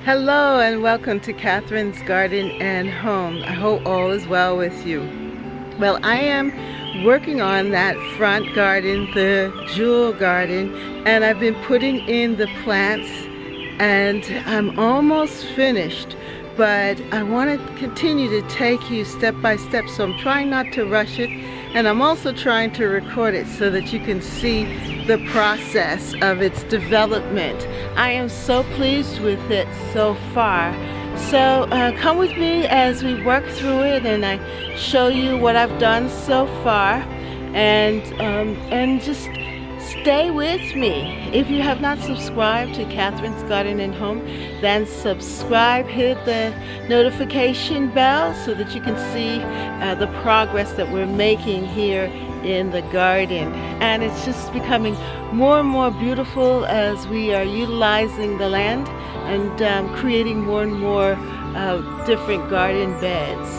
Hello and welcome to Catherine's Garden and Home. I hope all is well with you. Well, I am working on that front garden, the jewel garden, and I've been putting in the plants and I'm almost finished, but I want to continue to take you step by step, so I'm trying not to rush it, and I'm also trying to record it so that you can see the process of its development. I am so pleased with it so far. So come with me as we work through it and I show you what I've done so far, and just stay with me. If you have not subscribed to Catherine's Garden and Home, then subscribe, hit the notification bell so that you can see the progress that we're making here in the garden. And it's just becoming more and more beautiful as we are utilizing the land and creating more and more different garden beds.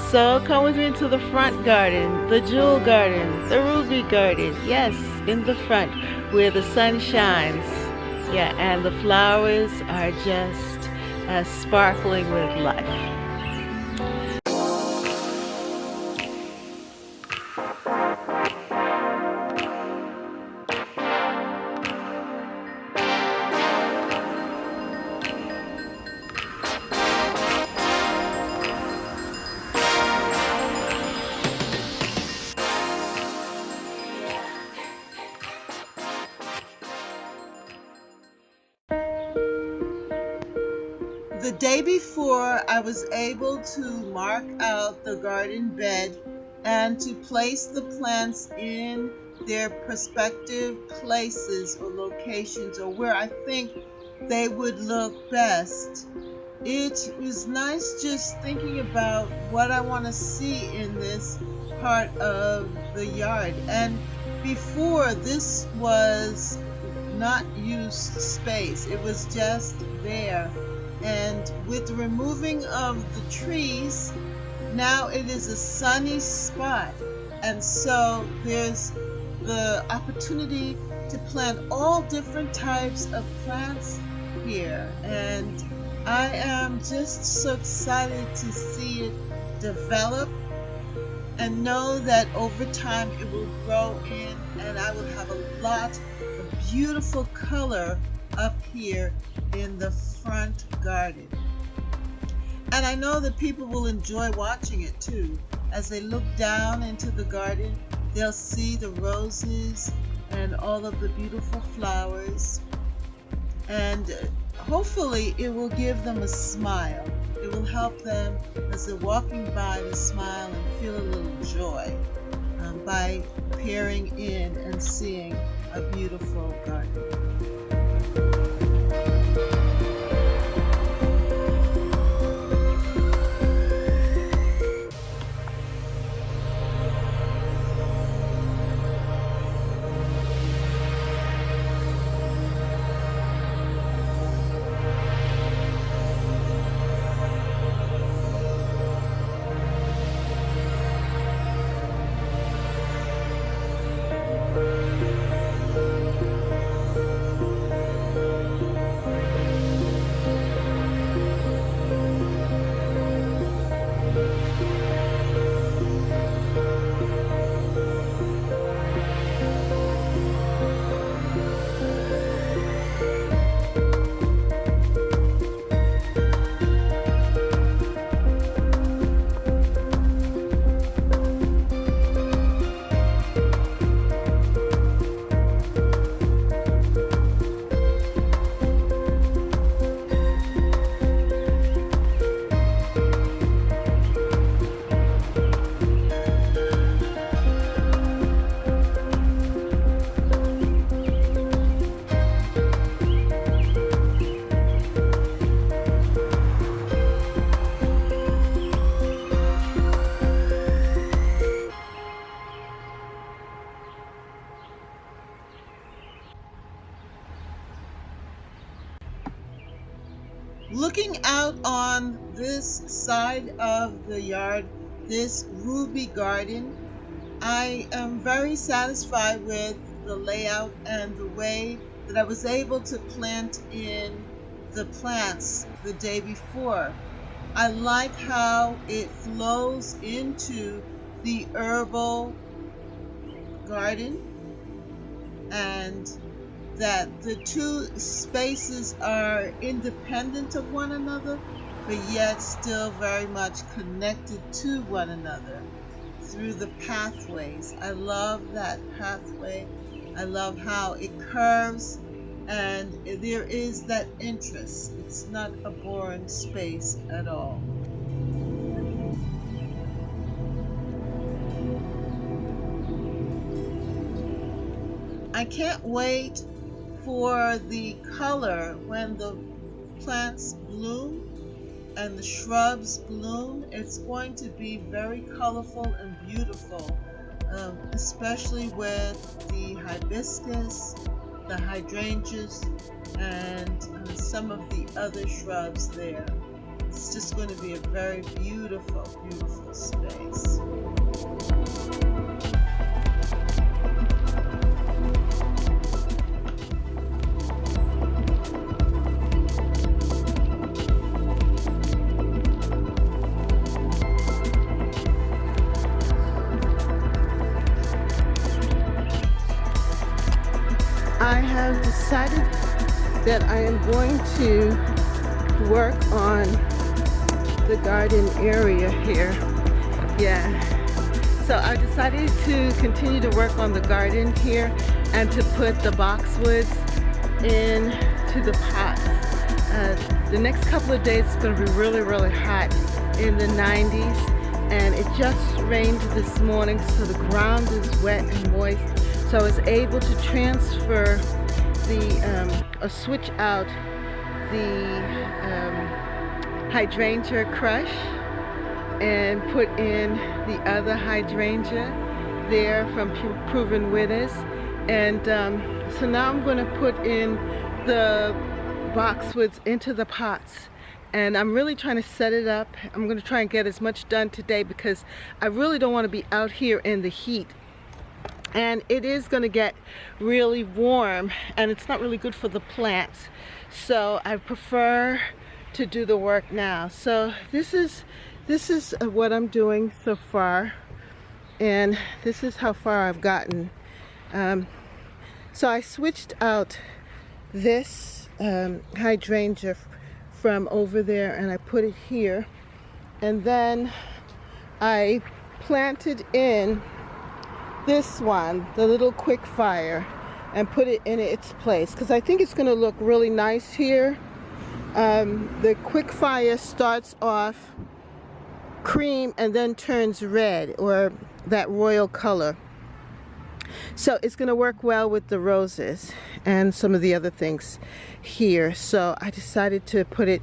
So come with me to the front garden, the jewel garden, the ruby garden. Yes, in the front where the sun shines. Yeah, and the flowers are just sparkling with life. The day before, I was able to mark out the garden bed and to place the plants in their prospective places or locations, or where I think they would look best. It was nice just thinking about what I want to see in this part of the yard. And before, this was not used space, it was just there. And with the removing of the trees, now it is a sunny spot. And so there's the opportunity to plant all different types of plants here. And I am just so excited to see it develop and know that over time it will grow in and I will have a lot of beautiful color up here in the front garden. And I know that people will enjoy watching it too. As they look down into the garden, they'll see the roses and all of the beautiful flowers. And hopefully it will give them a smile. It will help them as they're walking by to smile and feel a little joy by peering in and seeing a beautiful garden. Looking out on this side of the yard, this ruby garden, I am very satisfied with the layout and the way that I was able to plant in the plants the day before. I like how it flows into the herbal garden, and that the two spaces are independent of one another, but yet still very much connected to one another through the pathways. I love that pathway. I love how it curves, and there is that interest. It's not a boring space at all. I can't wait for the color when the plants bloom and the shrubs bloom. It's going to be very colorful and beautiful, especially with the hibiscus, the hydrangeas, and some of the other shrubs there. It's just going to be a very beautiful, beautiful space. I have decided that I am going to work on the garden area here. Yeah. So I decided to continue to work on the garden here and to put the boxwoods into the pots. The next couple of days it's going to be really, really hot in the 90s, and it just rained this morning, so the ground is wet and moist. So I was able to transfer or switch out the hydrangea crush and put in the other hydrangea there from Proven Winners. And so now I'm going to put in the boxwoods into the pots. And I'm really trying to set it up. I'm going to try and get as much done today because I really don't want to be out here in the heat. And it is going to get really warm, and it's not really good for the plants. So I prefer to do the work now. So this is what I'm doing so far, and this is how far I've gotten. So I switched out this hydrangea from over there, and I put it here, and then I planted in this one, the little quick fire, and put it in its place because I think it's going to look really nice here. The quick fire starts off cream and then turns red, or that royal color. So it's going to work well with the roses and some of the other things here. So I decided to put it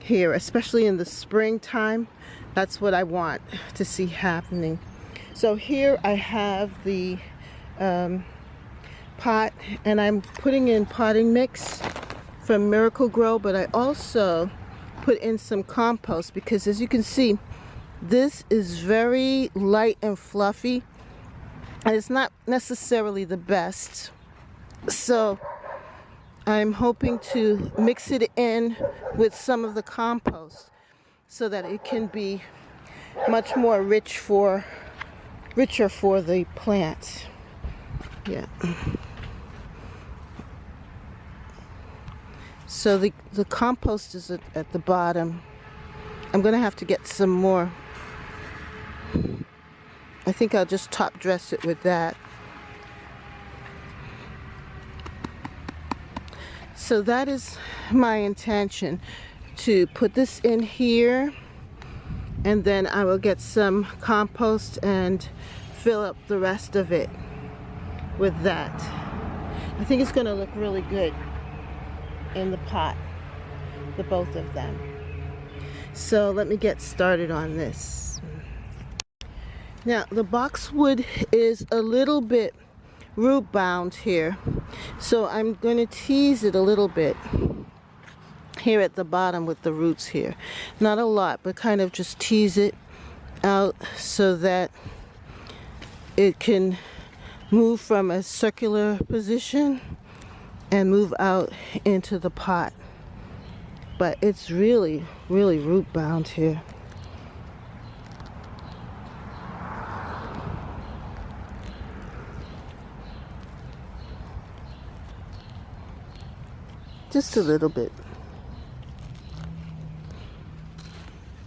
here, especially in the springtime. That's what I want to see happening. So here I have the pot, and I'm putting in potting mix from Miracle Grow, but I also put in some compost because, as you can see, this is very light and fluffy, and it's not necessarily the best. So I'm hoping to mix it in with some of the compost so that it can be much more richer for the plants. Yeah. So the compost is at the bottom. I'm gonna have to get some more. I think I'll just top dress it with that. So that is my intention, to put this in here, and then I will get some compost and fill up the rest of it with that. I think it's going to look really good in the pot, the both of them. So let me get started on this. Now the boxwood is a little bit root bound here, so I'm going to tease it a little bit here at the bottom with the roots here. Not a lot, but kind of just tease it out so that it can move from a circular position and move out into the pot. but it's really, really root bound here. Just a little bit.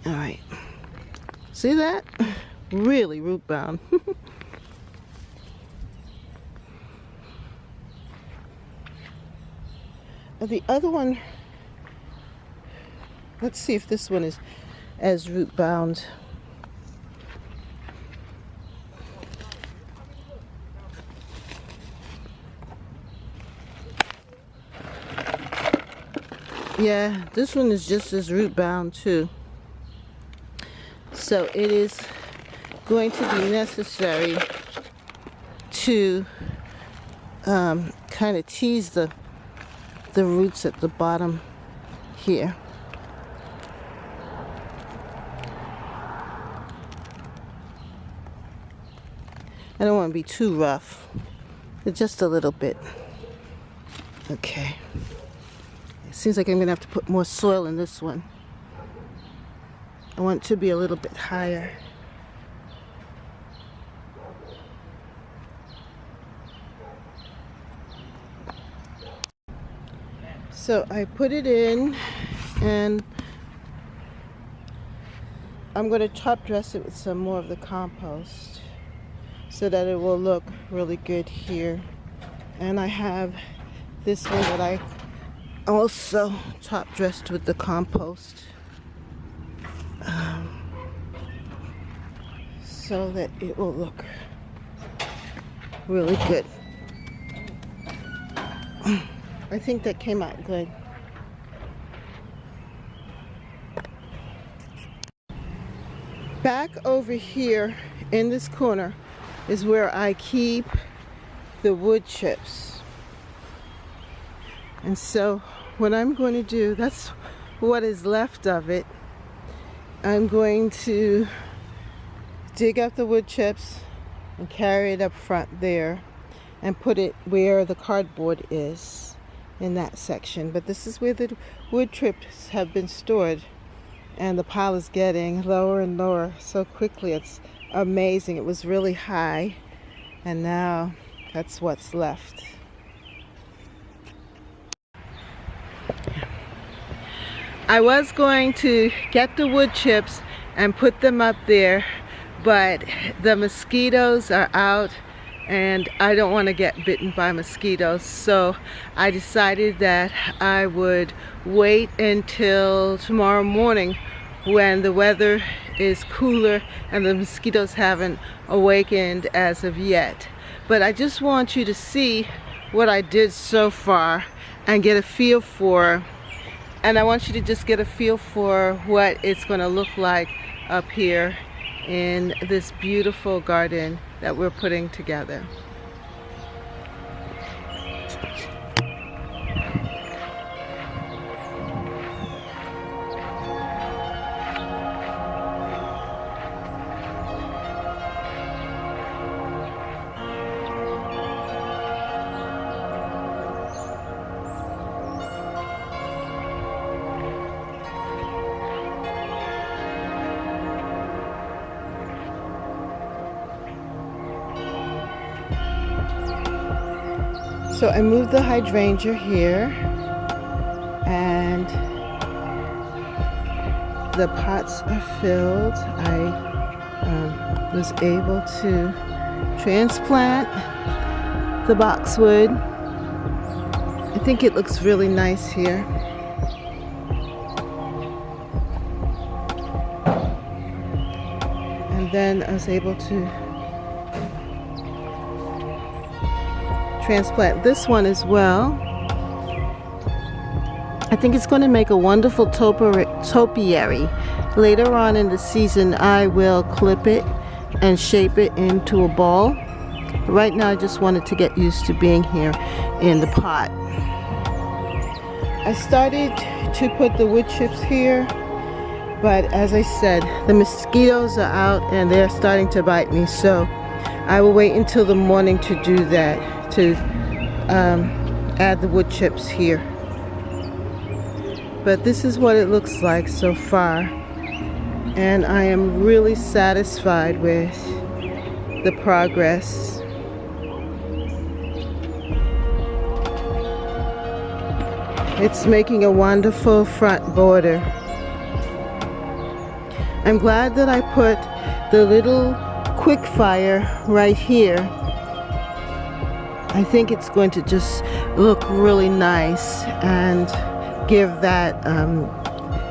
All right. See that? Really root bound. The other one, let's see if this one is as root bound. Yeah, this one is just as root bound too. So it is going to be necessary to kind of tease the roots at the bottom here. I don't want to be too rough, but just a little bit. Okay. It seems like I'm going to have to put more soil in this one. I want it to be a little bit higher. So I put it in, and I'm going to top dress it with some more of the compost so that it will look really good here. And I have this one that I also top dressed with the compost so that it will look really good. I think that came out good. Back over here in this corner is where I keep the wood chips. And so what I'm going to do, that's what is left of it. I'm going to dig up the wood chips and carry it up front there and put it where the cardboard is, in that section. But this is where the wood chips have been stored, and the pile is getting lower and lower so quickly. It's amazing. It was really high, and now that's what's left. I was going to get the wood chips and put them up there, but the mosquitoes are out and I don't want to get bitten by mosquitoes, so I decided that I would wait until tomorrow morning when the weather is cooler and the mosquitoes haven't awakened as of yet. But I just want you to see what I did so far and get a feel for, and I want you to just get a feel for what it's going to look like up here in this beautiful garden that we're putting together. So I moved the hydrangea here, and the pots are filled. I was able to transplant the boxwood. I think it looks really nice here. And then I was able to transplant this one as well. I think it's going to make a wonderful topiary. Later on in the season I will clip it and shape it into a ball. Right now I just wanted to get used to being here in the pot. I started to put the wood chips here, but as I said, the mosquitoes are out and they're starting to bite me, so I will wait until the morning to do that, to add the wood chips here. But this is what it looks like so far. And I am really satisfied with the progress. It's making a wonderful front border. I'm glad that I put the little quick fire right here. I think it's going to just look really nice and give that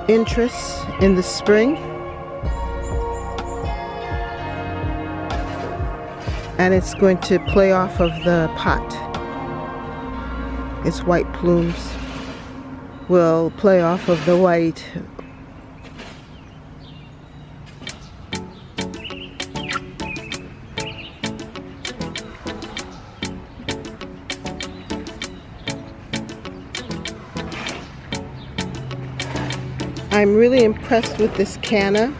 interest in the spring. And it's going to play off of the pot. Its white plumes will play off of the white. I'm really impressed with this canna,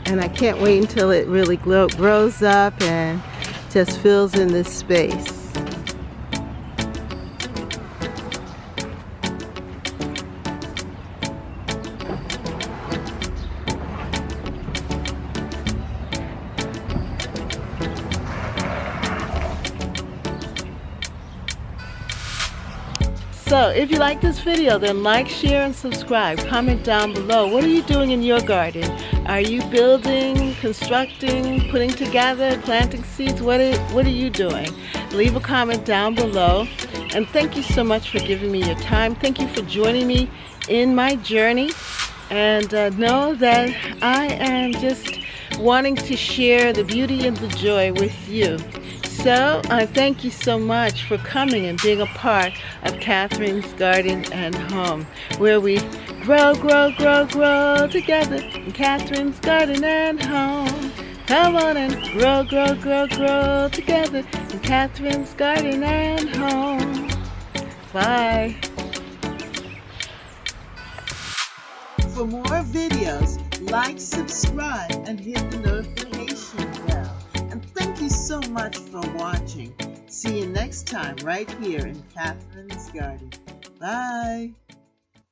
and I can't wait until it really grows up and just fills in this space. So if you like this video, then like, share, and subscribe. Comment down below. What are you doing in your garden? Are you building, constructing, putting together, planting seeds? What are you doing? Leave a comment down below. And thank you so much for giving me your time. Thank you for joining me in my journey. And know that I am just wanting to share the beauty and the joy with you. So I thank you so much for coming and being a part of Catherine's Garden and Home, where we grow, grow, grow, grow together in Catherine's Garden and Home. Come on and grow, grow, grow, grow together in Catherine's Garden and Home. Bye. For more videos, like, subscribe, and hit the notification bell. And thank you so much for watching. See you next time right here in Catherine's Garden. Bye.